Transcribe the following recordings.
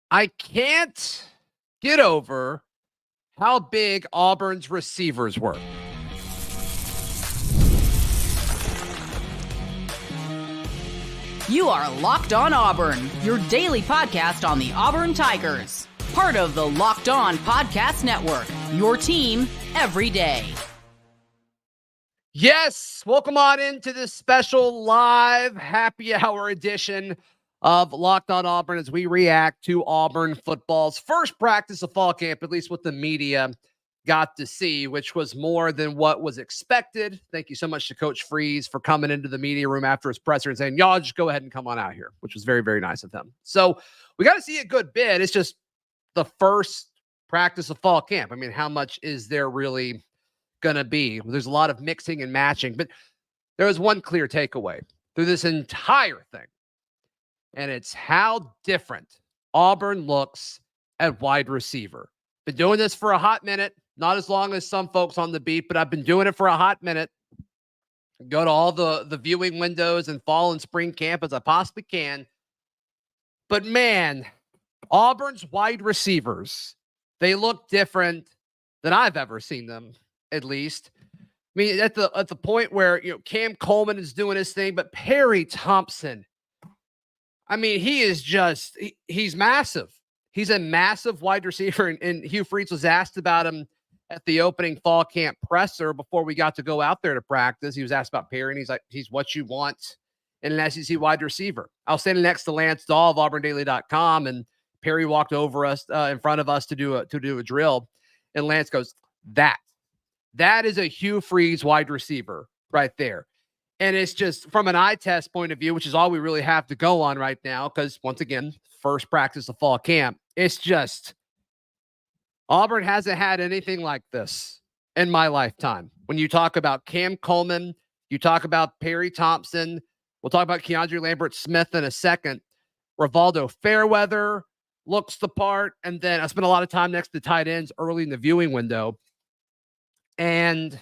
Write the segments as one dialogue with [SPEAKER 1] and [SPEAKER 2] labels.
[SPEAKER 1] I can't get over how big Auburn's receivers were.
[SPEAKER 2] You are Locked On Auburn, your daily podcast on the Auburn Tigers. Part of the Locked On Podcast Network, your team every day.
[SPEAKER 1] Yes, welcome on into this special live happy hour edition of Locked On Auburn as we react to Auburn football's first practice of fall camp, at least what the media got to see, which was more than what was expected. Thank you so much to Coach Freeze for coming into the media room after his presser and saying, y'all just go ahead and come on out here, which was very, very nice of him. So we got to see a good bit. It's just the first practice of fall camp. I mean, how much is there really going to be? There's a lot of mixing and matching, but there was one clear takeaway through this entire thing, and it's how different Auburn looks at wide receiver. Been doing this for a hot minute, not as long as some folks on the beat, but I've been doing it for a hot minute. Go to all the viewing windows and fall and spring camp as I possibly can. But man, Auburn's wide receivers, they look different than I've ever seen them, at least. I mean, at the point where, Cam Coleman is doing his thing, but Perry Thompson, I mean, he is just, he's massive. He's a massive wide receiver, and Hugh Freeze was asked about him at the opening fall camp presser before we got to go out there to practice. He was asked about Perry, and he's like, he's what you want in an SEC wide receiver. I was standing next to Lance Dahl of AuburnDaily.com, and Perry walked over us in front of us to do a drill, and Lance goes, that is a Hugh Freeze wide receiver right there. And it's just from an eye test point of view, which is all we really have to go on right now, because once again, first practice of fall camp, it's just Auburn hasn't had anything like this in my lifetime. When you talk about Cam Coleman, you talk about Perry Thompson, we'll talk about Keandre Lambert-Smith in a second. Rivaldo Fairweather looks the part. And then I spent a lot of time next to tight ends early in the viewing window. And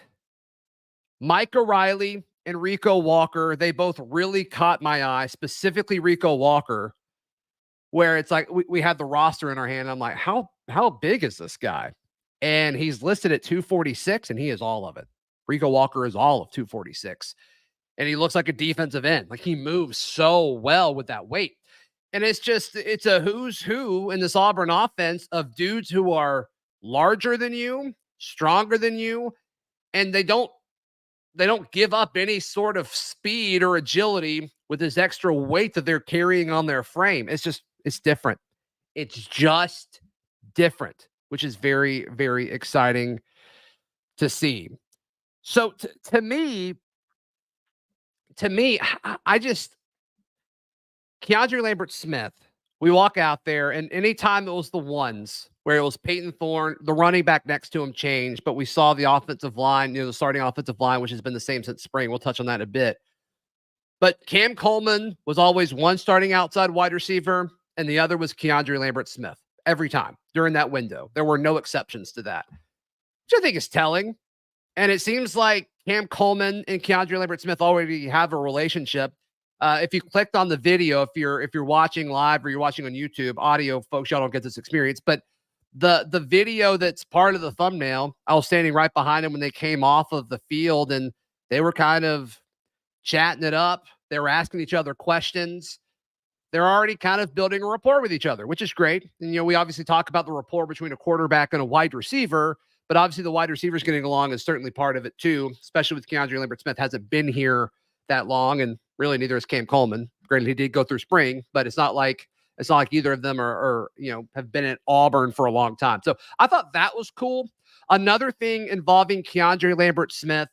[SPEAKER 1] Micah Riley and Rico Walker, they both really caught my eye, specifically Rico Walker, where it's like we had the roster in our hand. I'm like, how big is this guy? And he's listed at 246, and he is all of it. Rico Walker is all of 246. And he looks like a defensive end. Like, he moves so well with that weight. And it's a who's who in this Auburn offense of dudes who are larger than you, stronger than you, and they don't give up any sort of speed or agility with this extra weight that they're carrying on their frame. It's different. It's just different, which is very, very exciting to see. So to me, I just, Keandre Lambert-Smith, we walk out there, and anytime it was the ones where it was Peyton Thorne, the running back next to him changed, but we saw the offensive line, the starting offensive line, which has been the same since spring. We'll touch on that in a bit. But Cam Coleman was always one starting outside wide receiver, and the other was Keandre Lambert-Smith every time during that window. There were no exceptions to that, which I think is telling. And it seems like Cam Coleman and Keandre Lambert-Smith already have a relationship. If you clicked on the video, if you're watching live or you're watching on YouTube, audio folks, y'all don't get this experience, but the video that's part of the thumbnail, I was standing right behind him when they came off of the field, and they were kind of chatting it up. They were asking each other questions. They're already kind of building a rapport with each other, which is great. And, we obviously talk about the rapport between a quarterback and a wide receiver, but obviously the wide receivers getting along is certainly part of it too, especially with Keandre Lambert-Smith. Hasn't been here that long, and really neither is Cam Coleman. Granted, he did go through spring, but it's not like either of them are have been at Auburn for a long time. So I thought that was cool. Another thing involving Keandre Lambert-Smith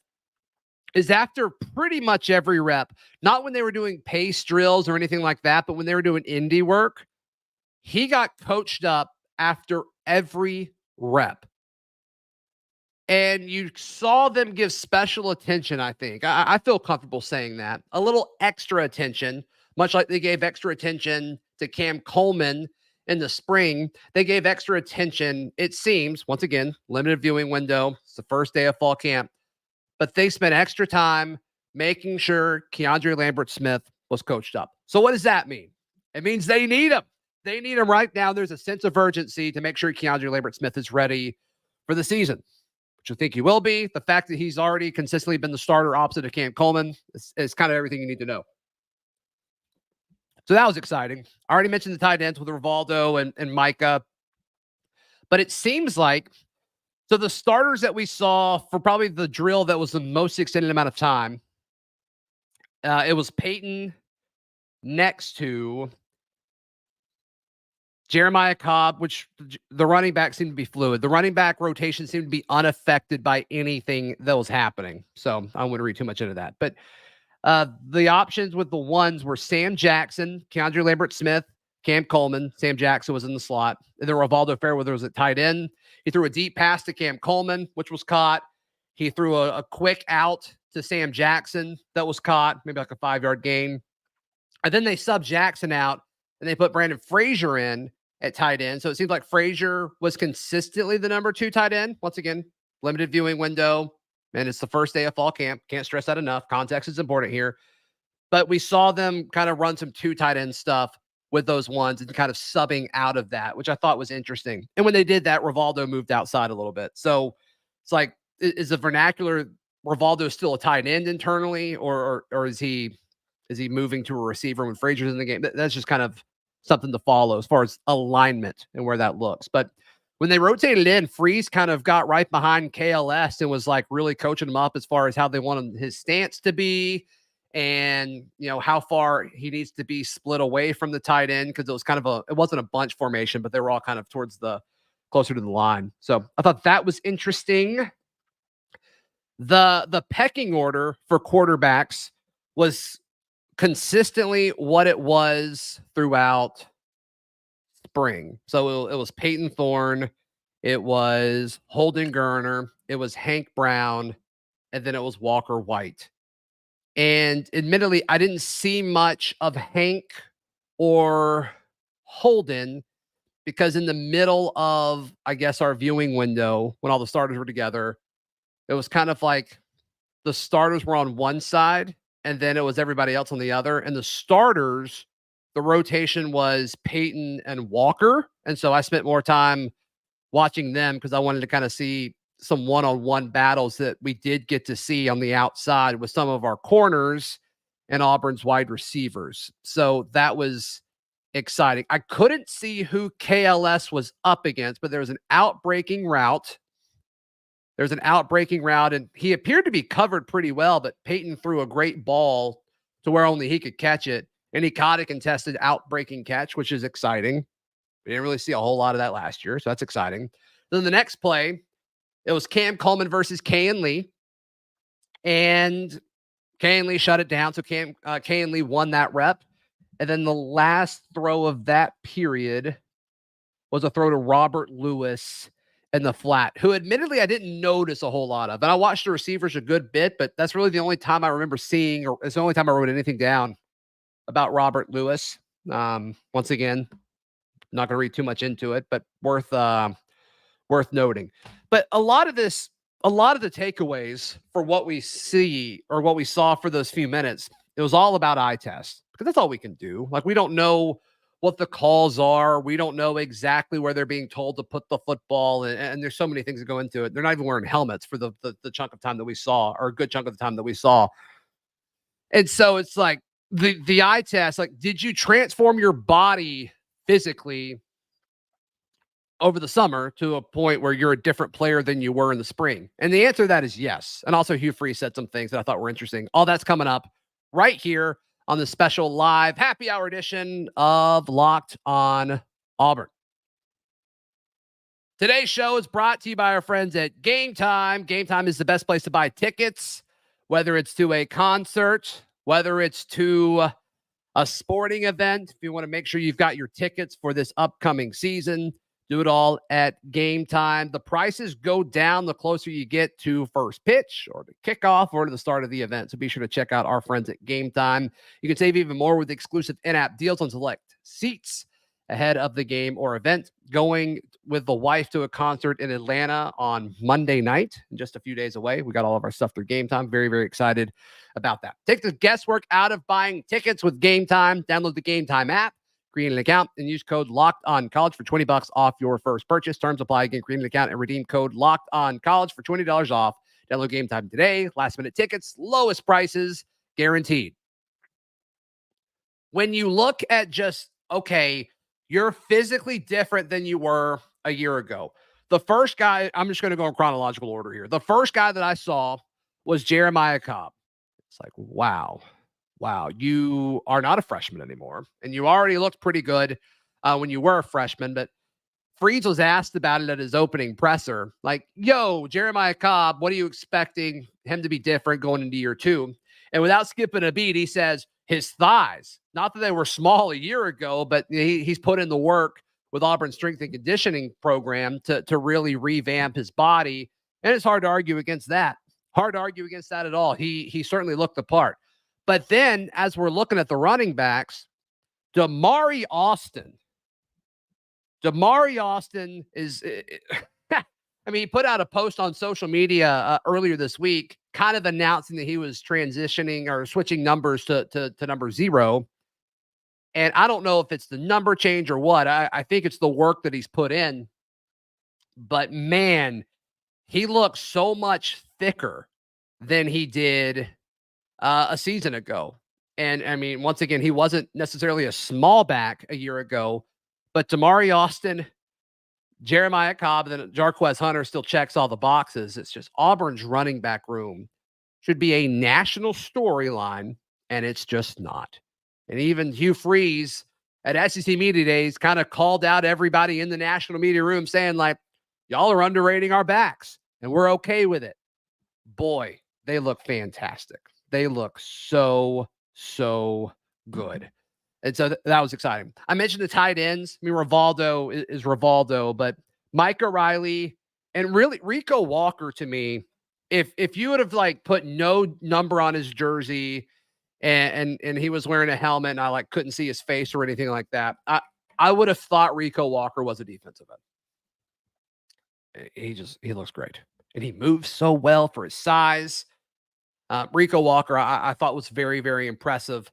[SPEAKER 1] is after pretty much every rep, not when they were doing pace drills or anything like that, but when they were doing indie work, he got coached up after every rep. And you saw them give special attention, I think. I feel comfortable saying that. A little extra attention, much like they gave extra attention to Cam Coleman in the spring. They gave extra attention, it seems, once again, limited viewing window. It's the first day of fall camp. But they spent extra time making sure Keandre Lambert-Smith was coached up. So what does that mean? It means they need him. they need him right now. There's a sense of urgency to make sure Keandre Lambert-Smith is ready for the season, which I think he will be. The fact that he's already consistently been the starter opposite of Cam Coleman is kind of everything you need to know. So that was exciting. I already mentioned the tight ends with Rivaldo and Micah. But it seems like, so the starters that we saw for probably the drill that was the most extended amount of time, it was Peyton next to Jeremiah Cobb, which the running back seemed to be fluid. The running back rotation seemed to be unaffected by anything that was happening. So I don't want to read too much into that. But the options with the ones were Sam Jackson, Keandre Lambert-Smith, Cam Coleman. Sam Jackson was in the slot. And then Rivaldo Fairweather was at tight end. He threw a deep pass to Cam Coleman, which was caught. He threw a quick out to Sam Jackson that was caught, maybe like a 5-yard gain. And then they subbed Jackson out, and they put Brandon Frazier in at tight end. So it seems like Frazier was consistently the number 2 tight end. Once again, limited viewing window. And it's the first day of fall camp. Can't stress that enough. Context is important here. But we saw them kind of run some 2 tight end stuff with those ones and kind of subbing out of that, which I thought was interesting. And when they did that, Rivaldo moved outside a little bit. So it's like, is the vernacular Rivaldo still a tight end internally, or is he moving to a receiver when Frazier's in the game? That's just kind of something to follow as far as alignment and where that looks. But when they rotated in, Freeze kind of got right behind KLS and was like really coaching him up as far as how they wanted his stance to be, and how far he needs to be split away from the tight end, because it was kind of it wasn't a bunch formation, but they were all kind of towards the closer to the line. So I thought that was interesting. The pecking order for quarterbacks was consistently what it was throughout spring. So it was Peyton Thorne, it was Holden Geriner, it was Hank Brown, and then it was Walker White. And admittedly, I didn't see much of Hank or Holden, because in the middle of, I guess, our viewing window, when all the starters were together, it was kind of like the starters were on one side and then it was everybody else on the other. And the starters, the rotation was Peyton and Walker. And so I spent more time watching them because I wanted to kind of see some one-on-one battles that we did get to see on the outside with some of our corners and Auburn's wide receivers. So that was exciting. I couldn't see who KLS was up against, but there was an outbreaking route. And he appeared to be covered pretty well, but Peyton threw a great ball to where only he could catch it, and he caught a contested outbreaking catch, which is exciting. We didn't really see a whole lot of that last year, so that's exciting. Then the next play, it was Cam Coleman versus Kayan Lee, and Kayan Lee shut it down, so Kayan Lee won that rep. And then the last throw of that period was a throw to Robert Lewis in the flat, who admittedly I didn't notice a whole lot of. And I watched the receivers a good bit, but that's really the only time I remember seeing, or it's the only time I wrote anything down about Robert Lewis. Once again, not going to read too much into it, but worth noting. But a lot of the takeaways for what we see, or what we saw for those few minutes, it was all about eye test, because that's all we can do. Like, we don't know what the calls are. We don't know exactly where they're being told to put the football. And there's so many things that go into it. They're not even wearing helmets for the chunk of time that we saw, or a good chunk of the time that we saw. And so it's like the eye test, like, did you transform your body physically over the summer to a point where you're a different player than you were in the spring? And the answer to that is yes. And also Hugh Freeze said some things that I thought were interesting. All that's coming up right here on the special live happy hour edition of Locked on Auburn. Today's show is brought to you by our friends at Game Time. Game Time is the best place to buy tickets, whether it's to a concert, whether it's to a sporting event. If you want to make sure you've got your tickets for this upcoming season, do it all at Game Time. The prices go down the closer you get to first pitch, or to kickoff, or to the start of the event. So be sure to check out our friends at Game Time. You can save even more with exclusive in-app deals on select seats ahead of the game or event. Going with the wife to a concert in Atlanta on Monday night, just a few days away. We got all of our stuff through Game Time. Very, very excited about that. Take the guesswork out of buying tickets with Game Time. Download the Game Time app. create an account and use code Locked On College for $20 off your first purchase. Terms apply. Again, create an account and redeem code Locked On College for $20 off. Download Game Time today. Last minute tickets, lowest prices guaranteed. When you look at just, okay, you're physically different than you were a year ago. The first guy, I'm just going to go in chronological order here. The first guy that I saw was Jeremiah Cobb. It's like, wow, you are not a freshman anymore. And you already looked pretty good when you were a freshman. But Freeze was asked about it at his opening presser. Like, yo, Jeremiah Cobb, what are you expecting him to be different going into year two? And without skipping a beat, he says his thighs, not that they were small a year ago, but he's put in the work with Auburn's strength and conditioning program to really revamp his body. And it's hard to argue against that. Hard to argue against that at all. He certainly looked the part. But then as we're looking at the running backs, Damari Austin is, I mean, he put out a post on social media earlier this week, kind of announcing that he was transitioning or switching numbers to number 0. And I don't know if it's the number change or what. I think it's the work that he's put in. But man, he looks so much thicker than he did a season ago. And I mean, once again, he wasn't necessarily a small back a year ago, but Damari Austin, Jeremiah Cobb, and then Jarquez Hunter still checks all the boxes. It's just Auburn's running back room should be a national storyline, and it's just not. And even Hugh Freeze at SEC Media Days kind of called out everybody in the national media room saying, like, y'all are underrating our backs, and we're okay with it. Boy, they look fantastic. They look so good. And so that was exciting. I mentioned the tight ends. I mean, Rivaldo is Rivaldo, but Micah Riley and really Rico Walker, to me, if you would have like put no number on his jersey and he was wearing a helmet and I like couldn't see his face or anything like that, I would have thought Rico Walker was a defensive end. He looks great. And he moves so well for his size. Rico Walker, I thought was very, very impressive.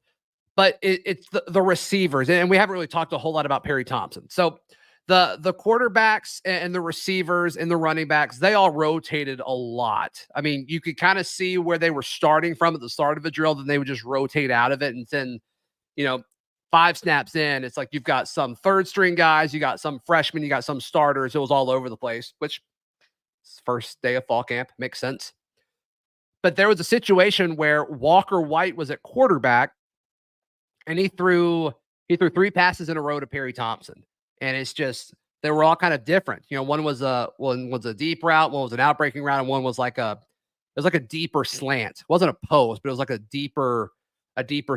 [SPEAKER 1] But it's the receivers, and we haven't really talked a whole lot about Perry Thompson. So the quarterbacks and the receivers and the running backs, they all rotated a lot. I mean, you could kind of see where they were starting from at the start of a drill, then they would just rotate out of it. And then, 5 snaps in, it's like you've got some third string guys, you got some freshmen, you got some starters. It was all over the place, which first day of fall camp makes sense. But there was a situation where Walker White was at quarterback, and he threw 3 passes in a row to Perry Thompson. And it's just, they were all kind of different. One was a deep route, one was an outbreaking route, and one was like a deeper slant. It wasn't a post, but it was like a deeper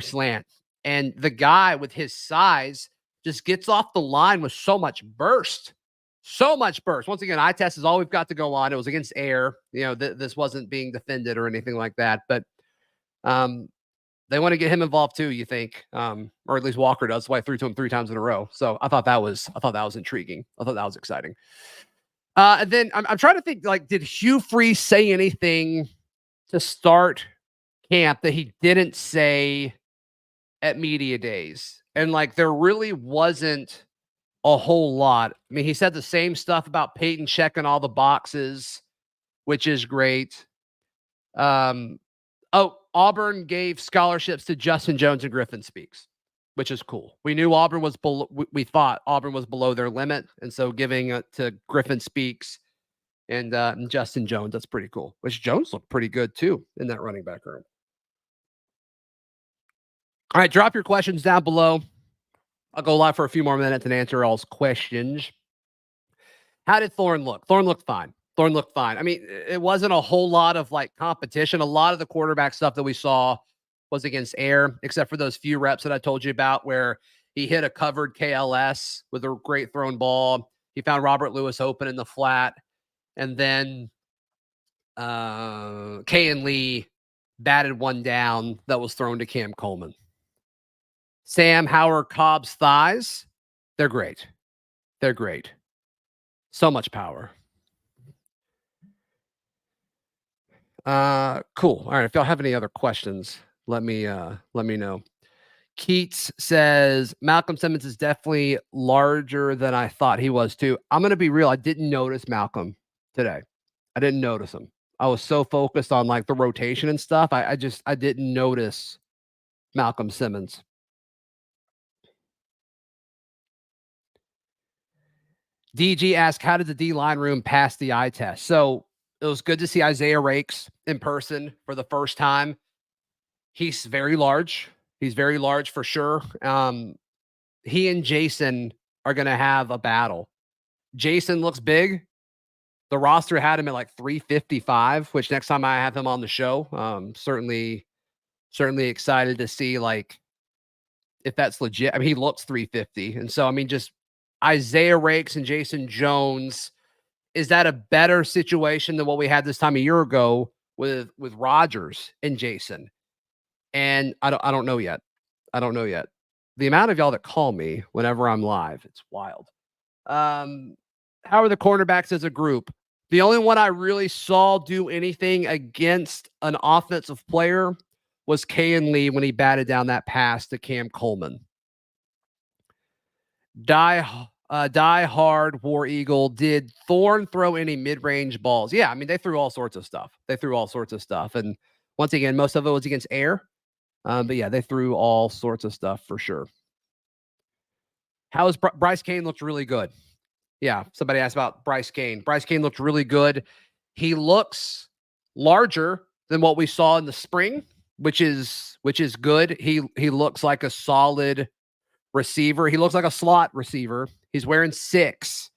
[SPEAKER 1] slant. And the guy with his size just gets off the line with so much burst. Once again, eye test is all we've got to go on. It was against air. This wasn't being defended or anything like that. But they want to get him involved too, you think, or at least Walker does. That's why I threw to him 3 times in a row. So I thought that was intriguing. I thought that was exciting. And then I'm trying to think, like, did Hugh Freeze say anything to start camp that he didn't say at media days? And like, there really wasn't a whole lot. I mean, he said the same stuff about Peyton checking all the boxes, which is great. Auburn gave scholarships to Justin Jones and Griffin Speaks, which is cool. We knew Auburn was below, we thought Auburn was below their limit. And so giving it to Griffin Speaks and Justin Jones, that's pretty cool. Which Jones looked pretty good too in that running back room. All right, drop your questions down below. I'll go live for a few more minutes and answer all's questions. How did Thorne look? Thorne looked fine. I mean, it wasn't a whole lot of like competition. A lot of the quarterback stuff that we saw was against air, except for those few reps that I told you about where he hit a covered KLS with a great thrown ball. He found Robert Lewis open in the flat. And then Kayan Lee batted one down that was thrown to Cam Coleman. Sam Howard Cobb's thighs, they're great. So much power. Cool. All right. If y'all have any other questions, let me know. Keats says Malcolm Simmons is definitely larger than I thought he was too. I'm going to be real. I didn't notice Malcolm today. I didn't notice him. I was so focused on like the rotation and stuff. I didn't notice Malcolm Simmons. DG asked, how did the D line room pass the eye test? So it was good to see Isaiah Rakes in person for the first time. He's very large. He's very large for sure. He and Jason are going to have a battle. Jason looks big. The roster had him at like 355, which next time I have him on the show, certainly excited to see like if that's legit. I mean, he looks 350. And so, I mean, just Isaiah Rakes and Jason Jones, is that a better situation than what we had this time a year ago with Rodgers and Jason? And I don't know yet. I don't know yet. The amount of y'all that call me whenever I'm live, it's wild. How are the cornerbacks as a group? The only one I really saw do anything against an offensive player was Kayan Lee when he batted down that pass to Cam Coleman. Die Hard War Eagle, did Thorne throw any mid-range balls? Yeah, I mean, they threw all sorts of stuff. And once again, most of it was against air. But yeah, they threw all sorts of stuff for sure. How is Bryce Cain looked really good. Yeah, somebody asked about Bryce Cain. Bryce Cain looked really good. He looks larger than what we saw in the spring, which is good. He looks like a solid receiver. He looks like a slot receiver. He's wearing 6,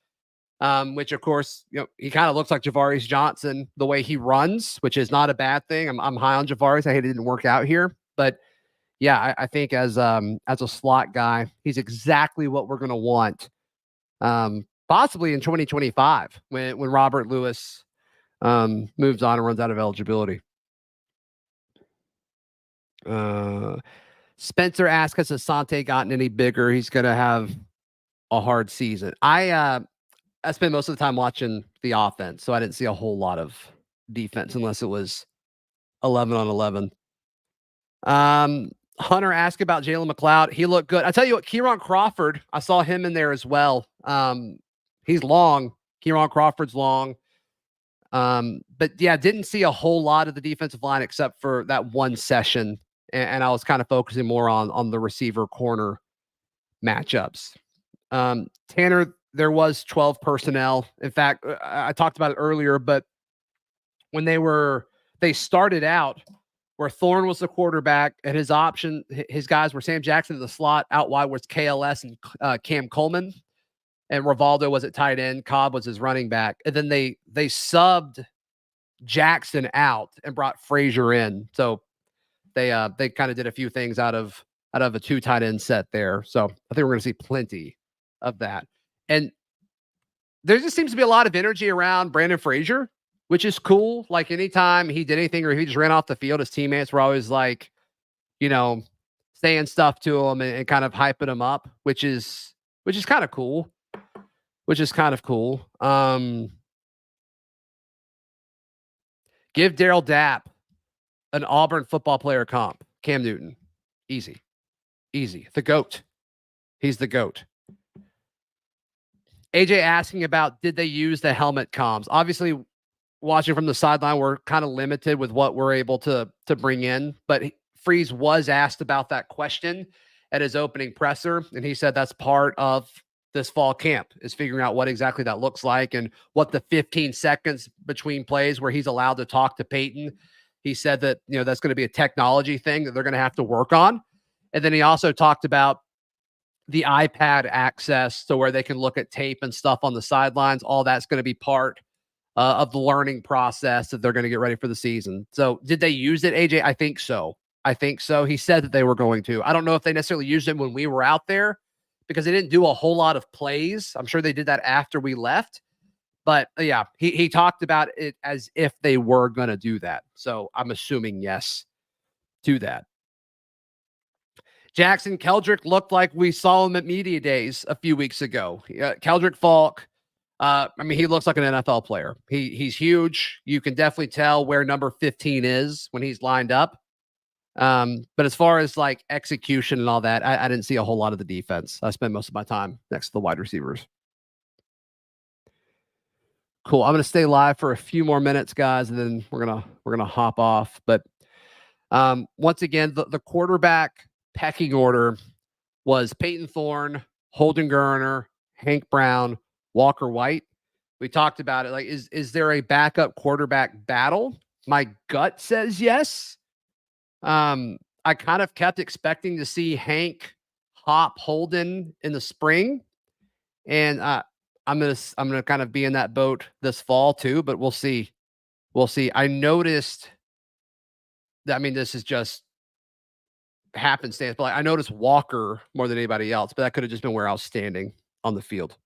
[SPEAKER 1] which of course, you know, he kind of looks like Javaris Johnson the way he runs, which is not a bad thing. I'm high on Javaris. I hate it didn't work out here, but yeah, I think as a slot guy, he's exactly what we're going to want. Possibly in 2025 when Robert Lewis moves on and runs out of eligibility. Spencer asked, has Asante gotten any bigger? He's going to have a hard season. I spent most of the time watching the offense, so I didn't see a whole lot of defense unless it was 11 on 11. Hunter asked about Jalen McLeod. He looked good. I tell you what, Kieran Crawford, I saw him in there as well. He's long. Kieran Crawford's long. But yeah, didn't see a whole lot of the defensive line except for that one session. And I was kind of focusing more on the receiver corner matchups. Tanner, there was 12 personnel. In fact, I talked about it earlier, but when they started out where Thorne was the quarterback and his guys were Sam Jackson in the slot, out wide was KLS and Cam Coleman, and Rivaldo was at tight end. Cobb was his running back. And then they subbed Jackson out and brought Frazier in. So they kind of did a few things out of a 2 tight end set there. So I think we're going to see plenty of that. And there just seems to be a lot of energy around Brandon Frazier, which is cool. Like anytime he did anything or if he just ran off the field, his teammates were always like, you know, saying stuff to him and kind of hyping him up, which is kind of cool. Give Daryl Dapp an Auburn football player comp. Cam Newton. Easy. The GOAT. He's the GOAT. AJ asking about, did they use the helmet comms? Obviously, watching from the sideline, we're kind of limited with what we're able to bring in. But Freeze was asked about that question at his opening presser, and he said that's part of this fall camp, is figuring out what exactly that looks like and what the 15 seconds between plays where he's allowed to talk to Peyton. He said that, you know, that's going to be a technology thing that they're going to have to work on. And then he also talked about the iPad access to where they can look at tape and stuff on the sidelines. All that's going to be part of the learning process that they're going to get ready for the season. So did they use it, AJ? I think so. He said that they were going to. I don't know if they necessarily used it when we were out there because they didn't do a whole lot of plays. I'm sure they did that after we left. But yeah, he talked about it as if they were going to do that. So I'm assuming yes to that. Jackson Keldrick looked like we saw him at media days a few weeks ago. Keldrick Falk, I mean, he looks like an NFL player. He's huge. You can definitely tell where number 15 is when he's lined up. But as far as like execution and all that, I didn't see a whole lot of the defense. I spent most of my time next to the wide receivers. Cool. I'm going to stay live for a few more minutes, guys, and then we're gonna hop off. But once again, the quarterback pecking order was Peyton Thorne, Holden Geriner, Hank Brown, Walker White. We talked about it. Like, is there a backup quarterback battle? My gut says yes. I kind of kept expecting to see Hank hop Holden in the spring, and I'm gonna kind of be in that boat this fall too. But we'll see. We'll see. I noticed that. I mean, this is just happenstance, but like, I noticed Walker more than anybody else. But that could have just been where I was standing on the field.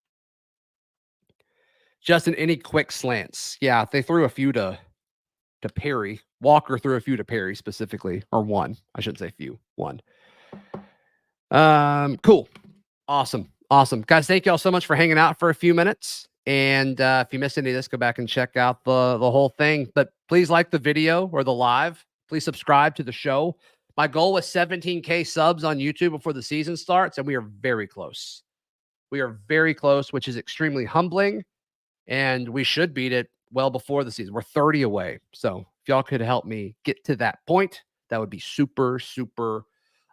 [SPEAKER 1] Just in any quick slants. Yeah, they threw a few to Perry. Walker threw a few to Perry specifically, or one. I shouldn't say few. One. Cool. Awesome. Guys, thank y'all so much for hanging out for a few minutes. And if you missed any of this, go back and check out the whole thing. But please like the video or the live. Please subscribe to the show. My goal was 17K subs on YouTube before the season starts, and we are very close. We are very close, which is extremely humbling. And we should beat it well before the season. We're 30 away. So if y'all could help me get to that point, that would be super, super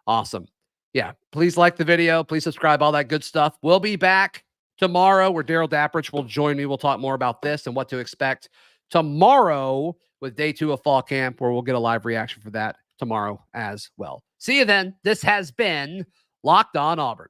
[SPEAKER 1] awesome. Yeah, please like the video. Please subscribe, all that good stuff. We'll be back tomorrow where Daryl Dapprich will join me. We'll talk more about this and what to expect tomorrow with day 2 of fall camp, where we'll get a live reaction for that tomorrow as well. See you then. This has been Locked On Auburn.